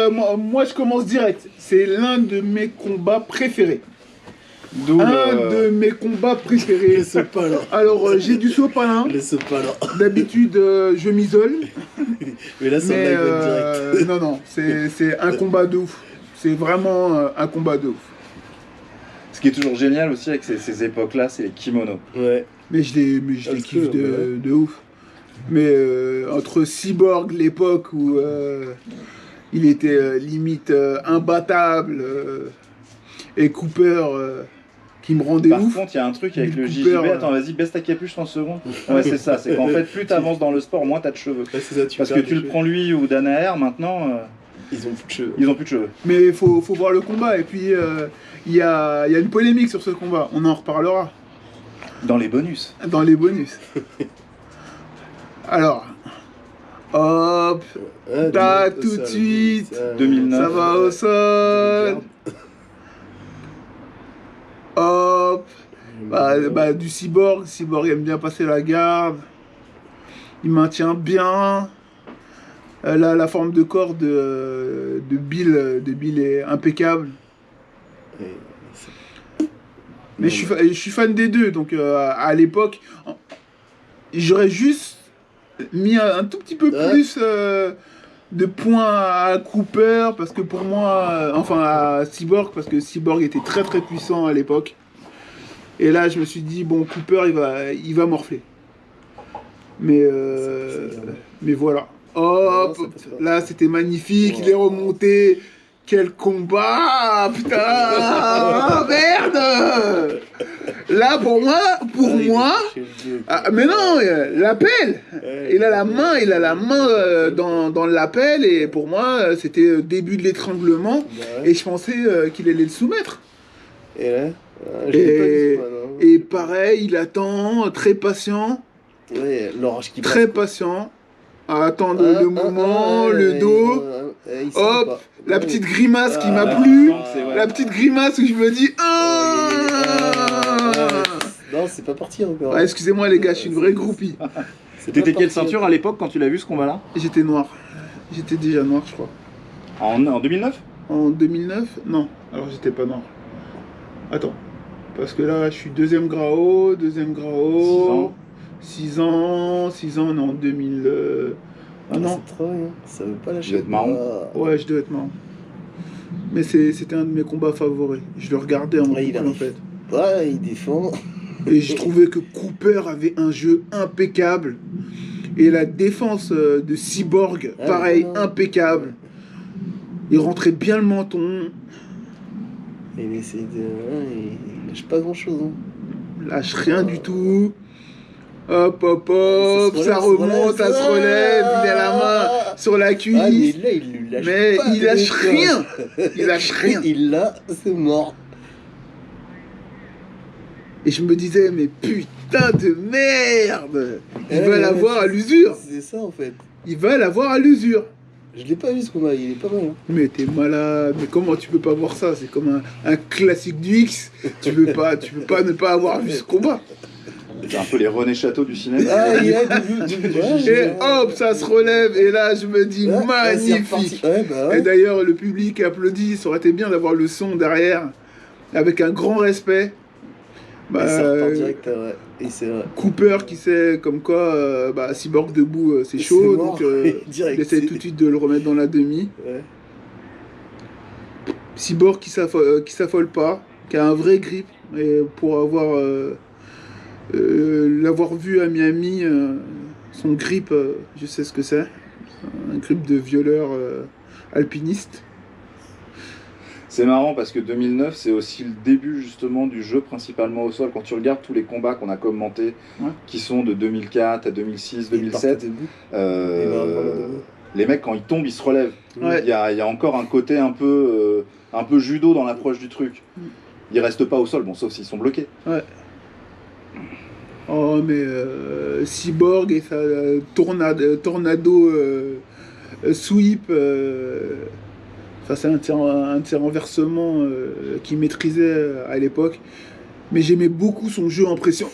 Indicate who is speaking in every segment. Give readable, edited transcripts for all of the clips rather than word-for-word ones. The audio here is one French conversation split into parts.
Speaker 1: moi, je commence direct. C'est l'un de mes combats préférés.
Speaker 2: D'où
Speaker 1: De mes combats préférés.
Speaker 3: Les sopalins.
Speaker 1: Alors, j'ai du sopalin.
Speaker 3: Les sopalins.
Speaker 1: D'habitude, je m'isole.
Speaker 3: Mais là, ça va être direct.
Speaker 1: Non, c'est un combat de ouf. C'est vraiment un combat de ouf.
Speaker 2: Ce qui est toujours génial aussi avec ces époques-là, c'est les kimonos.
Speaker 3: Ouais.
Speaker 1: Mais je les kiffe de ouf. Mais entre Cyborg, l'époque où il était limite imbattable, et Cooper qui me rendait
Speaker 2: Par
Speaker 1: ouf.
Speaker 2: contre, il y a un truc avec le
Speaker 1: Cooper,
Speaker 2: JJB. Attends, vas-y, baisse ta capuche 30 secondes. Ouais, c'est ça. C'est qu'en fait, plus t'avances dans le sport, moins t'as de cheveux.
Speaker 3: Ouais, c'est ça,
Speaker 2: Parce que tu le prends lui ou Danaher, maintenant,
Speaker 3: Ils ont plus de cheveux.
Speaker 2: ils ont plus de cheveux.
Speaker 1: Mais il faut voir le combat. Et puis, il y a une polémique sur ce combat. On en reparlera
Speaker 2: Dans les bonus.
Speaker 1: dans les bonus. Alors, hop,
Speaker 3: Ouais,
Speaker 1: tac,
Speaker 3: au
Speaker 1: tout
Speaker 3: sol.
Speaker 1: de suite.
Speaker 3: Ça,
Speaker 2: 2009.
Speaker 1: Ça va au sol. Hop. Du Cyborg. Cyborg aime bien passer la garde. Il maintient bien. Là, la forme de corps de Bill est impeccable. Mais je suis fan des deux. Donc, à l'époque, j'aurais juste mis un tout petit peu plus de points à Cooper. Parce que pour moi, enfin à Cyborg, parce que Cyborg était très très puissant à l'époque. Et là, je me suis dit, bon, Cooper, il va morfler. Mais voilà. Hop, là, c'était magnifique. Il est remonté. Quel combat, putain. Ah, merde. Là, pour moi. Mais non, l'appel. Il a la main dans l'appel. Et pour moi, c'était début de l'étranglement. Et je pensais qu'il allait le soumettre.
Speaker 3: Et là je l'ai pas vu, ce combat, non.
Speaker 1: Et pareil, il attend, très patient.
Speaker 3: Ouais, l'orage qui
Speaker 1: Très patient. À attendre le moment, le dos. Hop, la petite grimace qui m'a plu. La petite grimace où je me dis.
Speaker 3: Non, c'est pas parti encore.
Speaker 1: Ouais, excusez-moi les gars, je suis une vraie groupie.
Speaker 2: T'étais quelle ceinture à l'époque quand tu l'as vu ce combat-là?
Speaker 1: J'étais noir. J'étais déjà noir, je crois.
Speaker 2: En 2009?
Speaker 1: En 2009? Non. Alors j'étais pas noir. Attends. Parce que là, je suis deuxième grau. 6 ans, non, 2000... Ah non.
Speaker 3: C'est trop, hein. Ça veut pas lâcher.
Speaker 2: Tu dois être marrant.
Speaker 1: Ouais, je dois être marrant. Mais c'était un de mes combats favoris. Je le regardais en boucle, en fait.
Speaker 3: Ouais, il défend.
Speaker 1: Et je trouvais que Cooper avait un jeu impeccable. Et la défense de Cyborg, pareil, impeccable. Il rentrait bien le menton.
Speaker 3: Il essaie de... il lâche pas grand-chose. Hein.
Speaker 1: Lâche rien du tout. Hop, ça remonte, ça se relève, il a la main sur la cuisse.
Speaker 3: Ah, mais là, il lui lâche
Speaker 1: mais
Speaker 3: pas.
Speaker 1: Il lâche rien. Il lâche rien.
Speaker 3: Il l'a, c'est mort.
Speaker 1: Et je me disais, mais putain de merde. Ils veulent avoir à l'usure.
Speaker 3: C'est ça, en fait.
Speaker 1: Ils veulent avoir à l'usure.
Speaker 3: Je l'ai pas vu, ce combat, il est pas mal. Hein.
Speaker 1: Mais t'es malade. Mais comment tu peux pas voir ça? C'est comme un classique du X. Tu peux pas ne pas avoir vu ce combat.
Speaker 2: C'est un peu les René Château du cinéma.
Speaker 3: Ah, il a du
Speaker 1: Et hop, ça se relève. Et là, je me dis, magnifique.
Speaker 3: Ouais.
Speaker 1: Et d'ailleurs, le public applaudit. Ça aurait été bien d'avoir le son derrière. Avec un grand respect.
Speaker 3: Ça repart direct, ouais. Et c'est vrai.
Speaker 1: Cooper qui sait comme quoi Cyborg debout c'est chaud,
Speaker 3: mort.
Speaker 1: donc il essaie tout de suite de le remettre dans la demi.
Speaker 3: Ouais.
Speaker 1: Cyborg qui s'affole pas, qui a un vrai grip, et pour l'avoir vu à Miami, son grip, je sais ce que c'est, un grip de violeur alpiniste.
Speaker 2: C'est marrant parce que 2009, c'est aussi le début justement du jeu principalement au sol. Quand tu regardes tous les combats qu'on a commentés, qui sont de 2004 à 2006, 2007, les mecs quand ils tombent, ils se relèvent.
Speaker 1: Ouais.
Speaker 2: Il y a encore un côté un peu judo dans l'approche du truc. Ils restent pas au sol, bon, sauf s'ils sont bloqués.
Speaker 1: Ouais. Oh mais Cyborg et sa tornado sweep. C'est un tir renversement qu'il maîtrisait à l'époque. Mais j'aimais beaucoup son jeu en pression.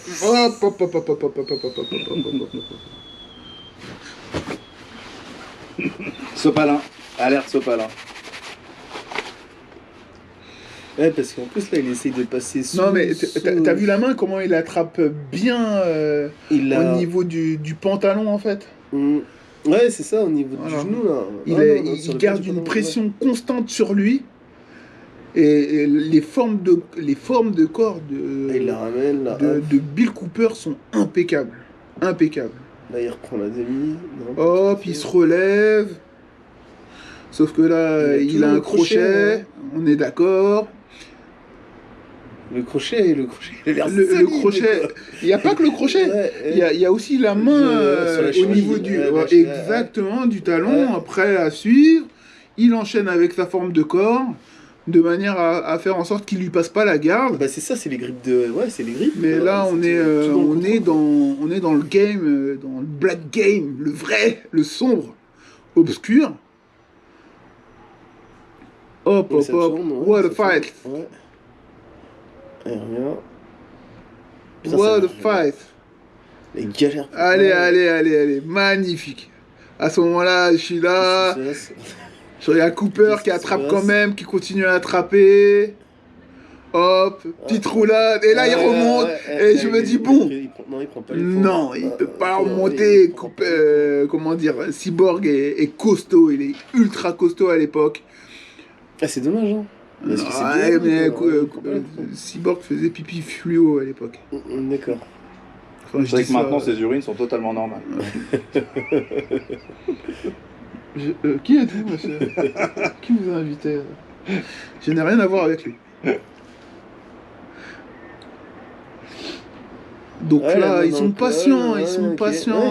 Speaker 2: Sopalin, alerte Sopalin.
Speaker 3: Ouais, parce qu'en plus, là, il essaye de passer sous...
Speaker 1: Non, mais t'as vu la main, comment il attrape bien
Speaker 3: Il
Speaker 1: au
Speaker 3: a...
Speaker 1: niveau du pantalon, en fait.
Speaker 3: Ouais, c'est ça, au niveau
Speaker 1: Voilà.
Speaker 3: du genou, là.
Speaker 1: Il garde une pression constante sur lui. Et les formes de corps
Speaker 3: Il la ramène, là.
Speaker 1: de Bill Cooper sont impeccables. Impeccables.
Speaker 3: Là, il reprend la demi.
Speaker 1: Hop, il se relève. Sauf que là, il a un crochet. On est d'accord.
Speaker 3: Le crochet, il a l'air
Speaker 1: Le
Speaker 3: solide,
Speaker 1: crochet,
Speaker 3: quoi.
Speaker 1: il n'y a pas que le crochet. Il y a aussi la main
Speaker 3: sur la
Speaker 1: au
Speaker 3: cheville,
Speaker 1: niveau du...
Speaker 3: ouais,
Speaker 1: exactement, du talon.
Speaker 3: Ouais.
Speaker 1: Après, à suivre. Il enchaîne avec sa forme de corps. De manière à faire en sorte qu'il lui passe pas la garde.
Speaker 3: Bah c'est ça, c'est les grippes de... Ouais, c'est les grippes.
Speaker 1: Mais là, on est dans le game, dans le black game, le vrai, le sombre, obscur. Hop, hop, hop, what a fight.
Speaker 3: Ouais. Et rien.
Speaker 1: What a fight.
Speaker 3: Les galères.
Speaker 1: Allez, magnifique. À ce moment-là, je suis là. Je regarde Cooper qui attrape quand même, qui continue à attraper. Hop, petite roulade. Et là, il remonte. Et je me dis, bon.
Speaker 3: Non, il prend pas les
Speaker 1: non, il peut pas remonter. Comment dire, Cyborg est costaud. Il est ultra costaud à l'époque.
Speaker 3: Ah, c'est dommage, hein.
Speaker 1: Parce que Cyborg faisait pipi fluo à l'époque.
Speaker 3: D'accord.
Speaker 2: Enfin, c'est vrai que maintenant, ses urines sont totalement normales.
Speaker 1: Qui êtes-vous, monsieur? Qui vous a invité? Je n'ai rien à voir avec lui. Donc là, ils sont patients,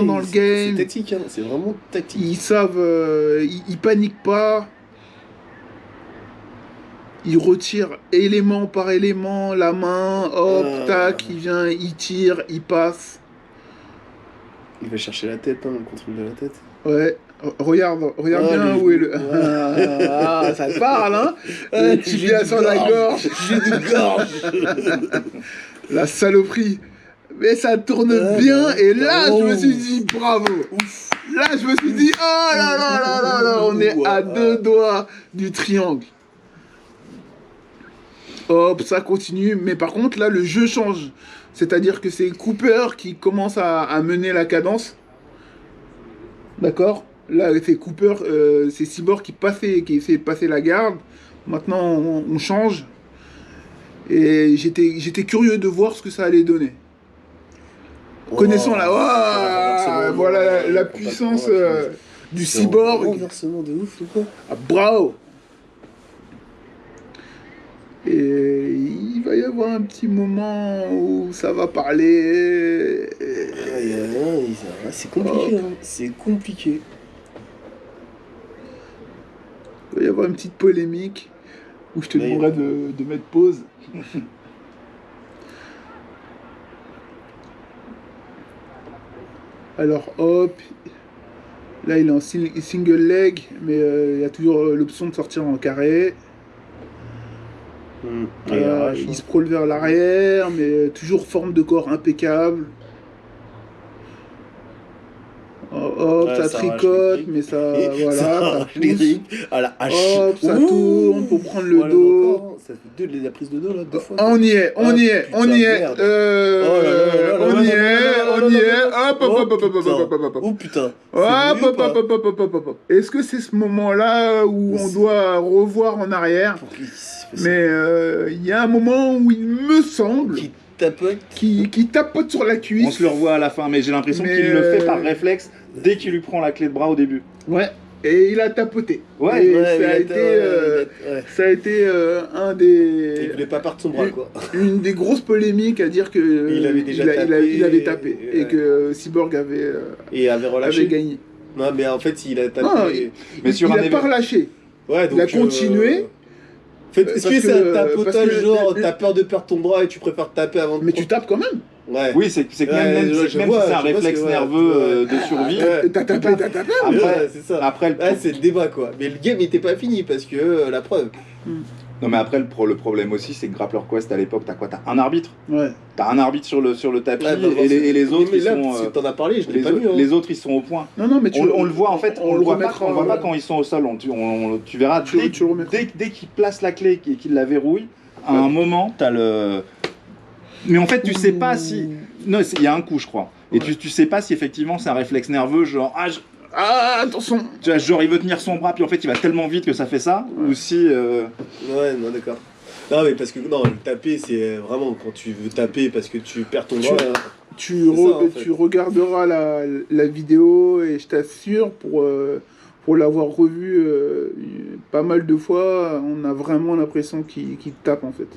Speaker 1: dans le game.
Speaker 3: C'est tactique, hein. C'est vraiment tactique.
Speaker 1: Ils savent, ils paniquent pas. Ils retirent élément par élément la main, hop, tac, il vient, il tire, il passe.
Speaker 3: Il va chercher la tête, hein, le contrôle de la tête.
Speaker 1: Ouais. Regarde bien où est le... ça te parle, hein. Tibia sur la gorge.
Speaker 3: J'ai de gorge.
Speaker 1: La saloperie. Mais ça tourne bien, et là, je me suis dit, bravo. Ouf. Là, je me suis dit, oh là là là là là, on est à 2 doigts du triangle. Hop, ça continue, mais par contre, là, le jeu change. C'est-à-dire que c'est Cooper qui commence à mener la cadence. D'accord ? Là, c'est Cooper, c'est Cyborg qui essaie de passer la garde. Maintenant, on change. Et j'étais curieux de voir ce que ça allait donner. Connaissant voilà la puissance du Cyborg.
Speaker 3: Renversement de ouf, ou quoi ?
Speaker 1: Ah, bravo. Et il va y avoir un petit moment où ça va parler.
Speaker 3: C'est compliqué, hein. C'est compliqué.
Speaker 1: Il va y avoir une petite polémique où je te demanderai de mettre pause. Alors hop, là il est en single leg, mais il y a toujours l'option de sortir en carré. Il se prole vers l'arrière, mais toujours forme de corps impeccable. Hop, ça tricote, mais ça, voilà, ça pousse.
Speaker 3: À la hache.
Speaker 1: Hop, ça tourne pour prendre le dos.
Speaker 3: Ça fait la prise de dos, là, 2 fois.
Speaker 1: On y est. On y est. Hop.
Speaker 3: Oh putain.
Speaker 1: Hop. Est-ce que c'est ce moment-là où on doit revoir en arrière? Mais il y a un moment où il me semble qui tapote sur la cuisse.
Speaker 2: On se le revoit à la fin, mais j'ai l'impression qu'il le fait par réflexe dès qu'il lui prend la clé de bras au début.
Speaker 1: Ouais. Et il a tapoté.
Speaker 2: Ouais.
Speaker 1: Et ça a été un des...
Speaker 3: Il voulait pas perdre son bras, quoi.
Speaker 1: Une des grosses polémiques à dire que
Speaker 3: il avait déjà
Speaker 1: il avait tapé et que Cyborg avait gagné.
Speaker 3: Non, mais en fait, il a tapé.
Speaker 1: Non, il n'a pas relâché.
Speaker 3: Ouais, donc,
Speaker 1: il a continué.
Speaker 3: Est-ce que c'est un tapotage genre t'as peur de perdre ton bras et tu préfères taper avant de...
Speaker 1: Mais tu tapes quand même.
Speaker 3: Ouais.
Speaker 2: Oui, c'est que même si c'est un réflexe nerveux de survie.
Speaker 1: T'as tapé.
Speaker 3: C'est ça.
Speaker 2: Après,
Speaker 3: c'est le débat, quoi. Mais le game n'était pas fini parce que la preuve.
Speaker 2: Non, mais après, le problème aussi, c'est que Grappler Quest à l'époque, t'as quoi? T'as un arbitre.
Speaker 1: Ouais.
Speaker 2: T'as un arbitre sur le tapis et les autres, ils sont.
Speaker 3: Si t'en as parlé, je l'ai pas vu.
Speaker 2: Les autres, ils sont au point.
Speaker 1: Non, mais
Speaker 2: on le voit en fait, on le voit pas quand ils sont au sol. Tu verras dès qu'ils placent la clé et qu'ils la verrouillent. à un moment, t'as le... Mais en fait, tu sais pas si... Non, il y a un coup, je crois. Et tu sais pas si effectivement c'est un réflexe nerveux, genre...
Speaker 1: Attention.
Speaker 2: Tu vois, genre, il veut tenir son bras, puis en fait, il va tellement vite que ça fait ça. Ou si...
Speaker 3: Ouais, non, d'accord. Non, mais parce que non, le taper, c'est vraiment quand tu veux taper parce que tu perds ton bras.
Speaker 1: Tu regarderas la vidéo et je t'assure, pour l'avoir revu pas mal de fois, on a vraiment l'impression qu'il tape en fait.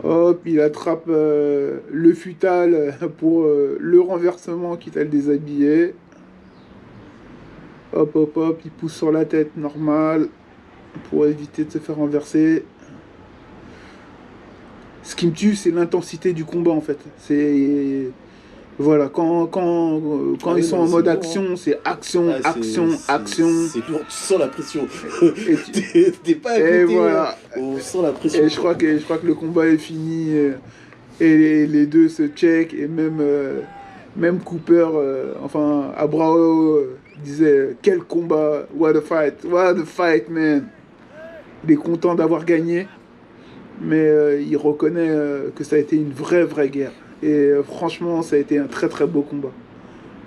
Speaker 1: Hop, il attrape le futal pour le renversement quitte à le déshabiller. Hop, hop, hop, il pousse sur la tête, normal, pour éviter de se faire renverser. Ce qui me tue, c'est l'intensité du combat en fait. C'est... Voilà, quand ils sont en mode action, c'est action, action.
Speaker 3: C'est lourd, tu sens la pression.
Speaker 1: Et
Speaker 3: T'es pas à côté,
Speaker 1: et voilà.
Speaker 3: On sent la pression.
Speaker 1: Et je crois que le combat est fini. Et les deux se check. Et même Cooper, enfin, Abrao disait quel combat, what a fight, man. Il est content d'avoir gagné. Mais il reconnaît que ça a été une vraie guerre. Et franchement, ça a été un très beau combat.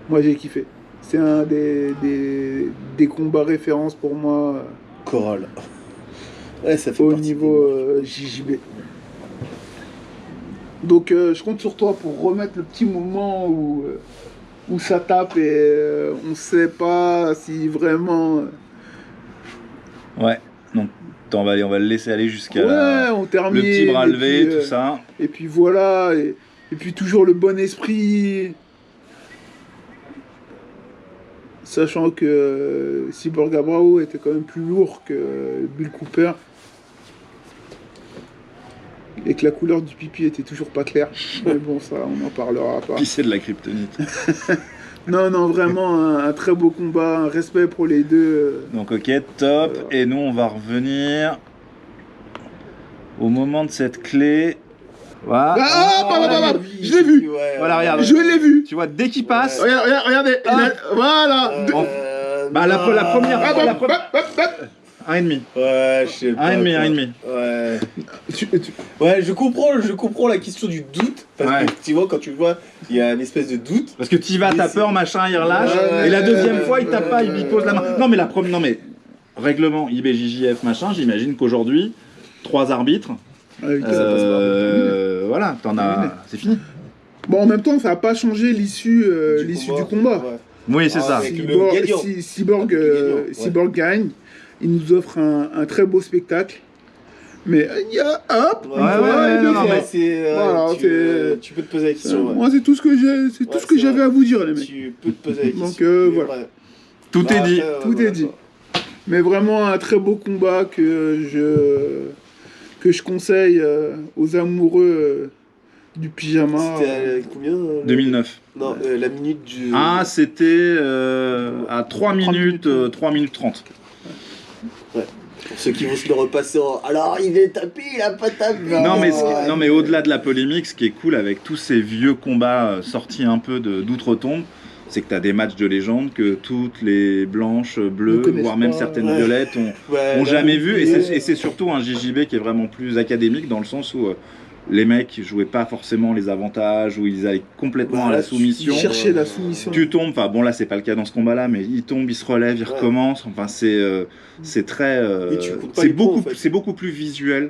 Speaker 1: Moi, j'ai kiffé. C'est un des combats références pour moi.
Speaker 3: Choral. Ouais, ça fait
Speaker 1: au
Speaker 3: partie
Speaker 1: niveau JJB. Donc, je compte sur toi pour remettre le petit moment où ça tape et on sait pas si vraiment.
Speaker 2: Ouais. Donc, on va le laisser aller jusqu'à
Speaker 1: on termine,
Speaker 2: le petit bras levé,
Speaker 1: puis,
Speaker 2: tout ça.
Speaker 1: Et puis voilà. Et puis toujours le bon esprit. Sachant que Cyborg Abrao était quand même plus lourd que Bill Cooper. Et que la couleur du pipi était toujours pas claire. Mais bon, ça, on n'en parlera pas.
Speaker 2: Puis c'est de la kryptonite.
Speaker 1: Non, vraiment un très beau combat, un respect pour les deux.
Speaker 2: Donc ok, top. Et nous, on va revenir au moment de cette clé. Voilà.
Speaker 1: Je l'ai vu.
Speaker 2: Voilà, regarde.
Speaker 1: Je l'ai vu.
Speaker 2: Tu vois, dès qu'il passe.
Speaker 1: Regardez. Voilà.
Speaker 2: Bah, la première fois, la première.
Speaker 1: Hop.
Speaker 2: 1,5.
Speaker 3: Ouais, je sais pas.
Speaker 2: 1,5.
Speaker 3: Ouais. Ouais, je comprends la question du doute. Parce que tu vois, quand tu le vois, il y a une espèce de doute.
Speaker 2: Parce que t'y vas, t'as peur, machin, il relâche. Et la deuxième fois, il tape pas, il pose la main. Non, mais non, mais règlement IBJJF, machin, j'imagine qu'aujourd'hui, 3 arbitres. Voilà, t'en as. C'est fini.
Speaker 1: Bon, en même temps, ça n'a pas changé l'issue du combat.
Speaker 3: Ouais.
Speaker 2: Oui, c'est ça.
Speaker 1: Cyborg gagne. Il nous offre un très beau spectacle. Mais il y a
Speaker 3: tu peux te poser la question.
Speaker 1: Moi, c'est tout ce que j'avais à vous dire, les mecs.
Speaker 3: Tu peux te poser la question.
Speaker 1: Donc voilà.
Speaker 2: Tout est dit.
Speaker 1: Tout est dit. Mais vraiment un très beau combat que je conseille aux amoureux du pyjama.
Speaker 3: C'était combien
Speaker 2: 2009.
Speaker 3: Non, la minute du...
Speaker 2: Ah, c'était à 3 minutes 30.
Speaker 3: Ouais. Pour ceux qui vont se le repasser en... Alors, il est tapé, il a pas tapé.
Speaker 2: Non, mais au-delà de la polémique, ce qui est cool avec tous ces vieux combats sortis un peu d'outre-tombe, c'est que tu as des matchs de légende que toutes les blanches, bleues, voire même certaines violettes ont jamais vu. Et c'est surtout un JJB qui est vraiment plus académique dans le sens où les mecs jouaient pas forcément les avantages, où ils allaient complètement à la soumission.
Speaker 1: Ils cherchaient la soumission.
Speaker 2: Tu tombes, enfin bon là c'est pas le cas dans ce combat-là, mais il tombe, il se relève, il recommence. Enfin c'est très, c'est beaucoup plus visuel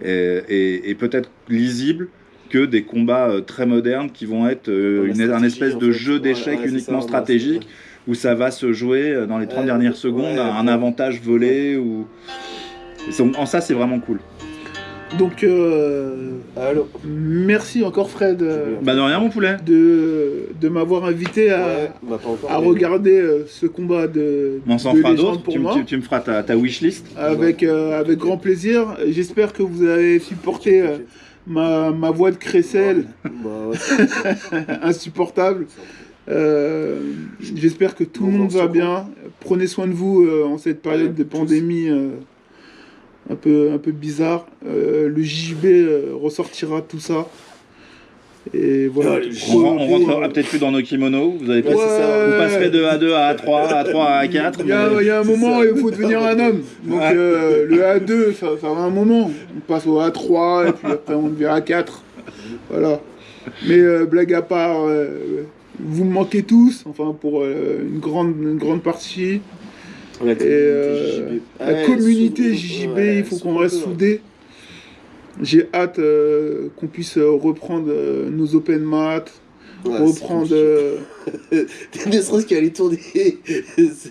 Speaker 2: et peut-être lisible que des combats très modernes qui vont être un espèce de jeu d'échecs uniquement stratégique où ça va se jouer dans les 30 dernières secondes un avantage volé ou en ça c'est vraiment cool.
Speaker 1: Donc merci encore Fred
Speaker 2: bah de rien mon poulet
Speaker 1: de m'avoir invité à regarder ce combat de
Speaker 2: on s'en fera
Speaker 1: d'autres
Speaker 2: pour moi. Tu me feras ta wishlist
Speaker 1: avec grand plaisir. J'espère que vous avez supporté ma voix de crécelle insupportable. J'espère que tout le monde va bien. Prenez soin de vous en cette période de pandémie un peu bizarre. Le JJB ressortira tout ça. Et voilà.
Speaker 2: On rentrera peut-être plus dans nos kimonos. Vous avez vous passerez de A2 à A3, A3 à A4.
Speaker 1: Il y a un moment où il faut devenir un homme. Donc le A2, ça va un moment. On passe au A3 et puis après on devient A4. Voilà. Mais blague à part, vous me manquez tous. Enfin pour une grande partie. Et la communité JJB, il faut qu'on reste soudés. J'ai hâte qu'on puisse reprendre nos open maths, reprendre...
Speaker 3: Ne serait-ce qu'à aller tourner.
Speaker 1: Qui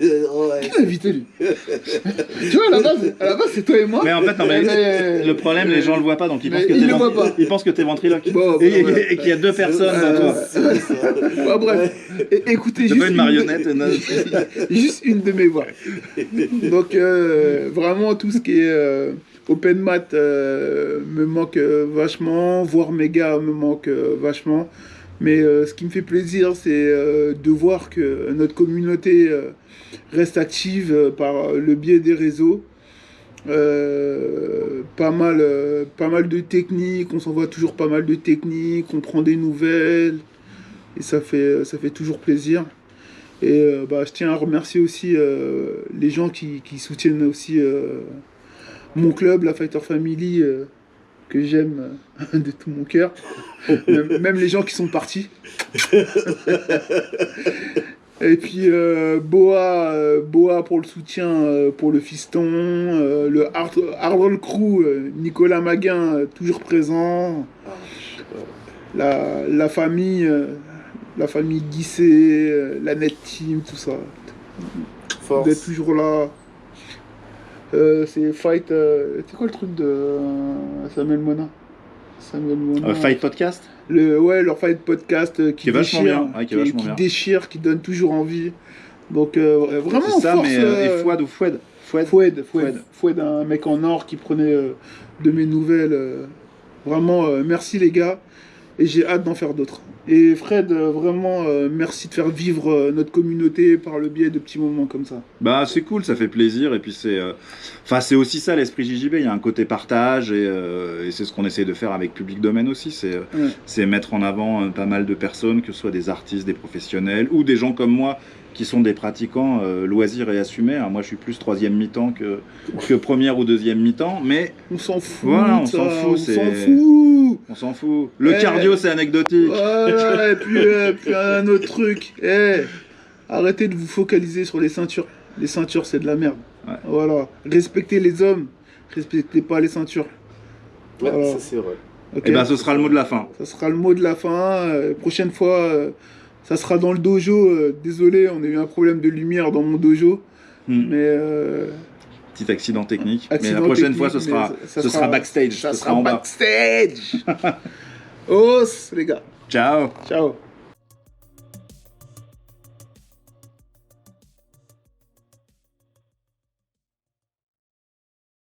Speaker 1: l'a invité, lui? Tu vois, à la base, c'est toi et moi.
Speaker 2: Mais en fait, non, mais le problème, les gens le voient pas, donc ils pensent que t'es ventriloque.
Speaker 1: Bon,
Speaker 2: et qu'il y a deux personnes dans toi.
Speaker 1: Bref, écoutez,
Speaker 2: juste pas une marionnette.
Speaker 1: Juste une de mes voix. Donc, vraiment, tout ce qui est... Open Math me manque vachement, voire Méga me manque vachement. Mais ce qui me fait plaisir, c'est de voir que notre communauté reste active par le biais des réseaux. Pas mal de techniques, on s'envoie toujours pas mal de techniques, on prend des nouvelles. Et ça fait toujours plaisir. Et je tiens à remercier aussi les gens qui soutiennent aussi... mon club, la Fighter Family, que j'aime de tout mon cœur. Même les gens qui sont partis. Et puis Boa pour le soutien, pour le fiston. Le Hardroll Crew, Nicolas Maguin, toujours présent. La famille Guissé, la Net Team, tout ça. D'être toujours là. C'est Fight. C'est quoi le truc de Samuel Mona?
Speaker 2: Fight Podcast.
Speaker 1: Leur Fight Podcast qui
Speaker 2: est vachement
Speaker 1: déchire,
Speaker 2: bien.
Speaker 1: qui déchire, qui donne toujours envie. Donc vraiment
Speaker 2: c'est ça,
Speaker 1: force,
Speaker 2: et Fouad ou Foued.
Speaker 1: Foued, un mec en or qui prenait de mes nouvelles. Vraiment, merci les gars. Et j'ai hâte d'en faire d'autres. Et Fred, vraiment, merci de faire vivre notre communauté par le biais de petits moments comme ça.
Speaker 2: Bah, c'est cool, ça fait plaisir. Et puis, c'est aussi ça l'esprit JJB. Il y a un côté partage et c'est ce qu'on essaie de faire avec Public Domaine aussi. C'est mettre en avant pas mal de personnes, que ce soit des artistes, des professionnels ou des gens comme moi qui sont des pratiquants loisirs et assumés. Alors, moi, je suis plus troisième mi-temps que première ou deuxième mi-temps, mais
Speaker 1: on s'en fout.
Speaker 2: Voilà, on s'en fout. Le cardio, c'est anecdotique.
Speaker 1: Et puis un autre truc. Arrêtez de vous focaliser sur les ceintures. Les ceintures, c'est de la merde.
Speaker 2: Ouais.
Speaker 1: Voilà. Respectez les hommes. Respectez pas les ceintures.
Speaker 3: Ouais, voilà. Ça c'est vrai.
Speaker 2: Okay. Et ben, ce sera le mot de la fin.
Speaker 1: Ça sera le mot de la fin. Prochaine fois, ça sera dans le dojo. Désolé, on a eu un problème de lumière dans mon dojo. Mais...
Speaker 2: petit accident technique. Mais la prochaine fois, ce sera backstage.
Speaker 1: Ça sera en bas. Backstage. Os, les gars.
Speaker 2: Ciao.
Speaker 1: Ciao.